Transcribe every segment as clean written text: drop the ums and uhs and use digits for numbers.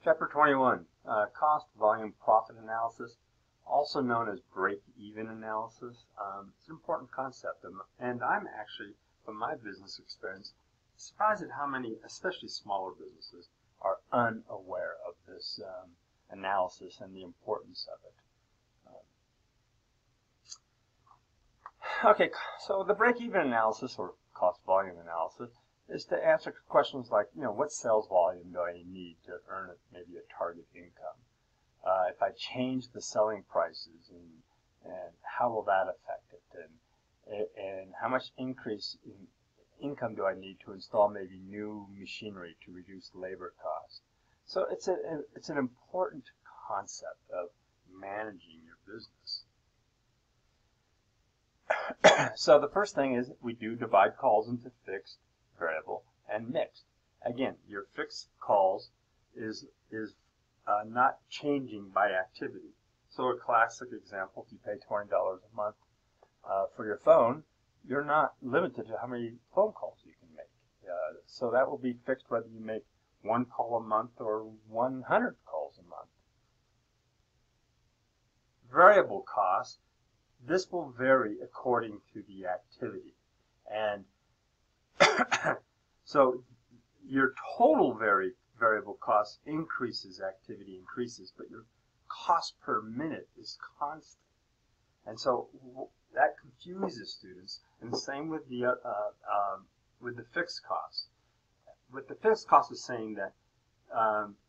Chapter 21, Cost, Volume, Profit Analysis, also known as break-even analysis. It's an important concept, and I'm actually, from my business experience, surprised at how many, especially smaller businesses, are unaware of this analysis and the importance of it. Okay, so the break-even analysis, or cost-volume analysis, is to answer questions like, what sales volume do I need to earn maybe a target income? If I change the selling prices, and how will that affect it? And how much increase in income do I need to install maybe new machinery to reduce labor costs? So it's an important concept of managing your business. So the first thing is we do divide calls into fixed, variable, and mixed. Again, your fixed calls is not changing by activity. So a classic example, if you pay $20 a month for your phone, you're not limited to how many phone calls you can make. So that will be fixed whether you make 1 call a month or 100 calls a month. Variable costs, this will vary according to the activity. And so your total variable cost increases, activity increases, but your cost per minute is constant. And so that confuses students, and the same with the fixed cost. With the fixed cost is saying that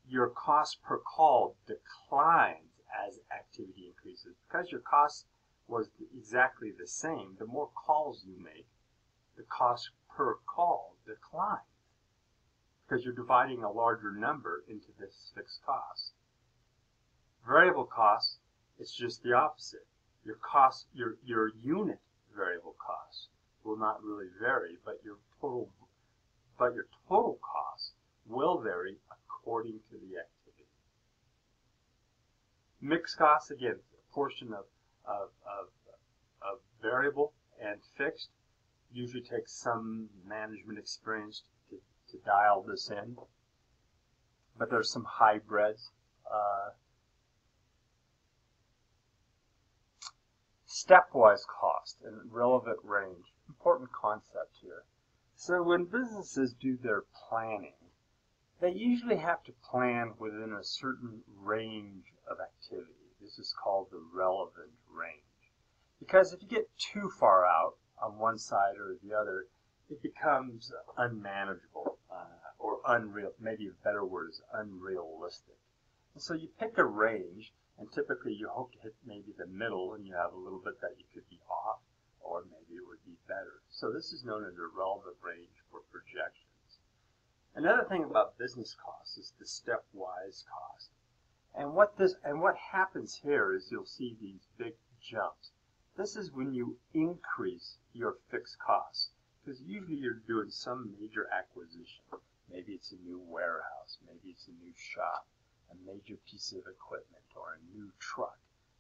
your cost per call declines as activity increases. Because your cost was exactly the same, the more calls you make, the cost per call declines, because you're dividing a larger number into this fixed cost. Variable costs, it's just the opposite. Your cost, your unit variable cost will not really vary, but your total cost will vary according to the activity. Mixed costs, again, a portion of variable and fixed. Usually takes some management experience to dial this in, but there's some hybrids. Stepwise cost and relevant range, important concept here. So when businesses do their planning, they usually have to plan within a certain range of activity. This is called the relevant range. Because if you get too far out on one side or the other, it becomes unmanageable or unreal. Maybe a better word is unrealistic. And so you pick a range, and typically you hope to hit maybe the middle, and you have a little bit that you could be off, or maybe it would be better. So this is known as a relevant range for projections. Another thing about business costs is the stepwise cost. And what happens here is you'll see these big jumps. This is when you increase your fixed costs, because usually you're doing some major acquisition. Maybe it's a new warehouse, maybe it's a new shop, a major piece of equipment, or a new truck.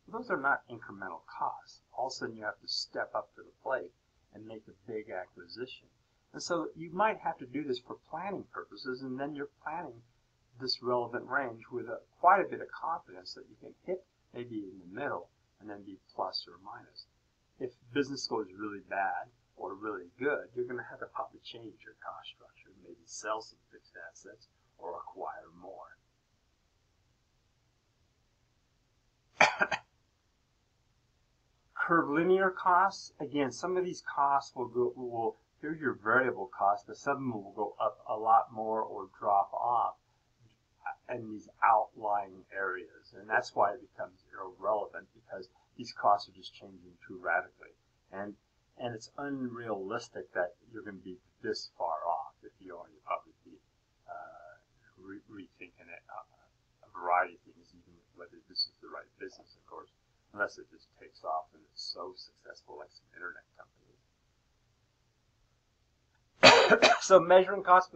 Those are not incremental costs. All of a sudden you have to step up to the plate and make a big acquisition. And so you might have to do this for planning purposes, and then you're planning this relevant range with quite a bit of confidence that you can hit maybe in the middle and then be plus or minus. If business goes really bad or really good, you're going to have to probably change your cost structure, maybe sell some fixed assets or acquire more. Curvilinear costs, again, some of these costs here's your variable costs, but some of them will go up a lot more or drop off in these outlying areas, and that's why it becomes irrelevant, because these costs are just changing too radically, and it's unrealistic that you're going to be this far off if you are. You'll probably be rethinking it, a variety of things, even whether this is the right business, of course, unless it just takes off and it's so successful like some internet companies. So measuring costs,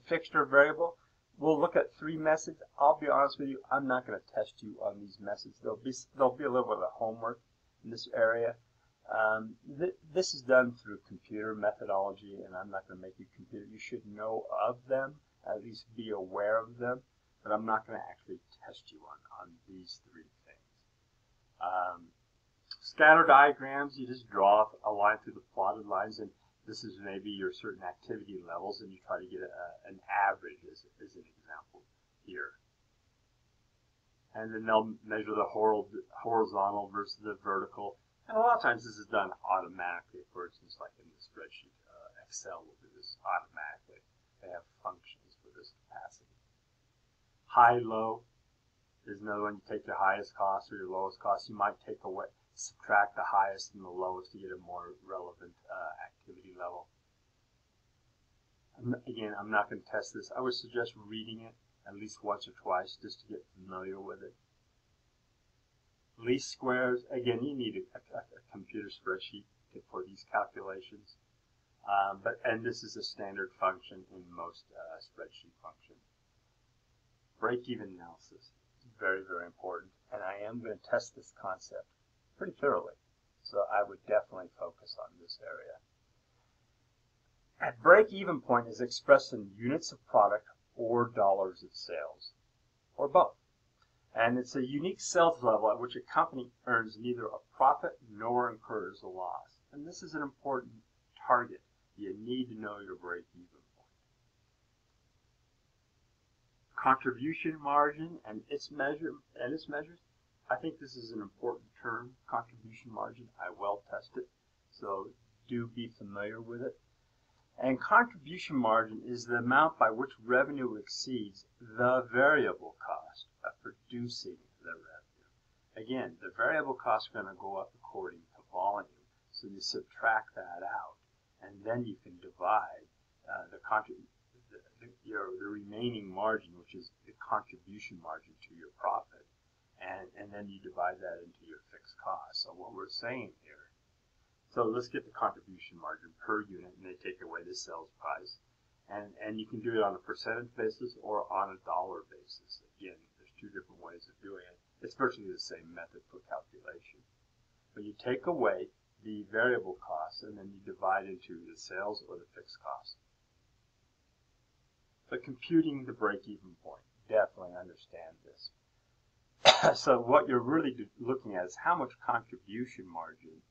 fixed or variable, we'll look at 3 methods. I'll be honest with you, I'm not going to test you on these methods. There'll be a little bit of homework in this area. This is done through computer methodology, and I'm not going to make you compute. You should know of them, at least be aware of them, but I'm not going to actually test you on these three things. Scatter diagrams, you just draw a line through the plotted lines, and this is maybe your certain activity levels, and you try to get an average as an example here. And then they'll measure the horizontal versus the vertical. And a lot of times this is done automatically. For instance, like in the spreadsheet, Excel will do this automatically. They have functions for this capacity. High-low is another one. You take your highest cost or your lowest cost. You might subtract the highest and the lowest to get a more relevant activity level. Again, I'm not going to test this. I would suggest reading it at least once or twice just to get familiar with it. Least squares, again, you need a computer spreadsheet for these calculations. And this is a standard function in most spreadsheet functions. Break-even analysis is very, very important, and I am going to test this concept pretty thoroughly. So I would definitely focus on this area. At break-even point is expressed in units of product or dollars of sales, or both. And it's a unique sales level at which a company earns neither a profit nor incurs a loss. And this is an important target. You need to know your break-even point. Contribution margin and its measures. I think this is an important term, contribution margin. I well test it, so do be familiar with it. And contribution margin is the amount by which revenue exceeds the variable cost of producing the revenue. Again, the variable costs are going to go up according to volume, so you subtract that out, and then you can divide the remaining margin, which is the contribution margin to your profit, and then you divide that into your fixed cost. So what we're saying here, so let's get the contribution margin per unit, and they take away the sales price. And you can do it on a percentage basis or on a dollar basis. Again, there's two different ways of doing it. It's virtually the same method for calculation. But you take away the variable costs, and then you divide into the sales or the fixed cost. But computing the break-even point, definitely understand this. So what you're really looking at is how much contribution margin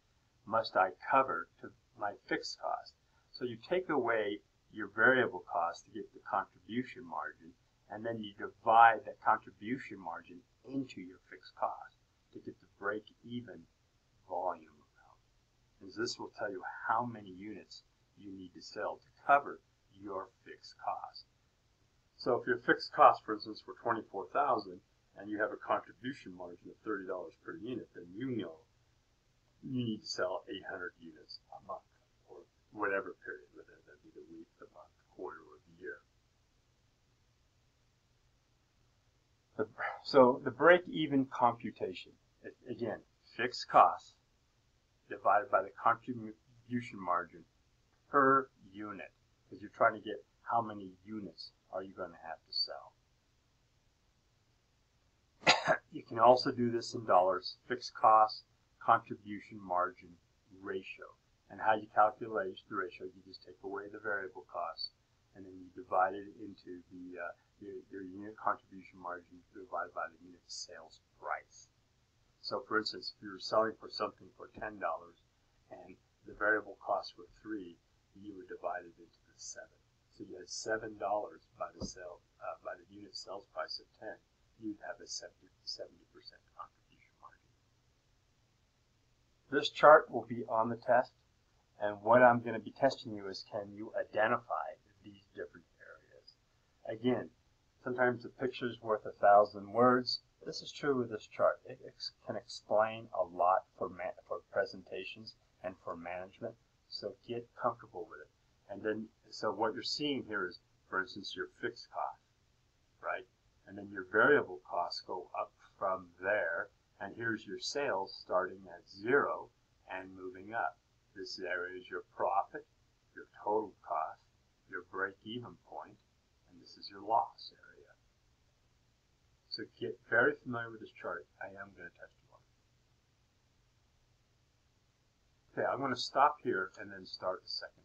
must I cover to my fixed cost. So you take away your variable cost to get the contribution margin, and then you divide that contribution margin into your fixed cost to get the break-even volume amount. And this will tell you how many units you need to sell to cover your fixed cost. So if your fixed cost, for instance, were $24,000 and you have a contribution margin of $30 per unit, then you know you need to sell 800 units a month, or whatever period, whether that be the week, the month, quarter, or the year. So the break-even computation, again, fixed costs divided by the contribution margin per unit, because you're trying to get how many units are you going to have to sell. You can also do this in dollars, fixed costs, contribution margin ratio. And how you calculate the ratio, you just take away the variable costs, and then you divide it into your unit contribution margin divided by the unit sales price. So for instance, if you were selling for something for $10 and the variable costs were $3, you would divide it into the 7. So you had $7 by the unit sales price of 10. You'd have a 70% contribution margin. This chart will be on the test, and what I'm going to be testing you is, can you identify these different areas? Again, sometimes a picture is worth 1,000 words. This is true with this chart. It can explain a lot for presentations and for management, so get comfortable with it. And then, so what you're seeing here is, for instance, your fixed cost, right? And then your variable costs go up from there, and here's your sales starting at 0 and moving up. This area is your profit, your total cost, your break-even point, and this is your loss area. So get very familiar with this chart. I am going to test you on it. Okay, I'm going to stop here and then start the second